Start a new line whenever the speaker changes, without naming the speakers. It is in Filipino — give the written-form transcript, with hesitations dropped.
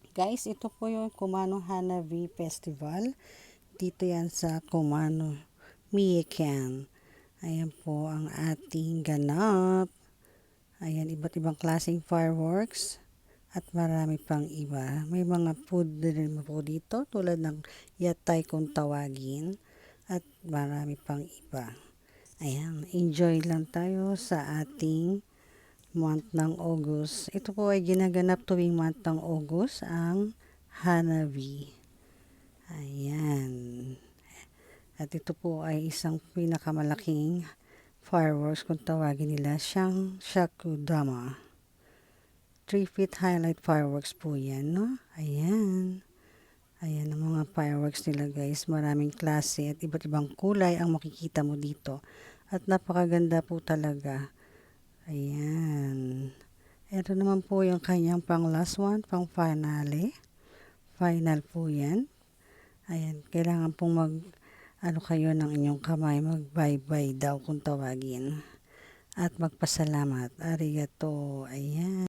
Guys, ito po yung Kumano Hanabi Festival. Dito yan sa Kumano, Miyakan. Ayan po ang ating ganap. Ayan, iba't ibang klaseng fireworks. At marami pang iba. May mga food din po dito tulad ng yatay kung tawagin. At marami pang iba. Ayan, enjoy lang tayo sa ating month ng August. Ito po ay ginaganap tuwing month ng August ang Hanabi. Ayan. At ito po ay isang pinakamalaking fireworks kung tawagin nila siyang Shakudama. 3 feet highlight fireworks po yan, no? Ayan. Ayan ang mga fireworks nila guys. Maraming klase at iba't ibang kulay ang makikita mo dito. At napakaganda po talaga. Ayan. Ito naman po yung kanyang pang last one, pang finale. Final po yan. Ayan, kailangan pong ano kayo ng inyong kamay, mag-bye-bye daw kung tawagin. At magpasalamat. Arigato. Ayan.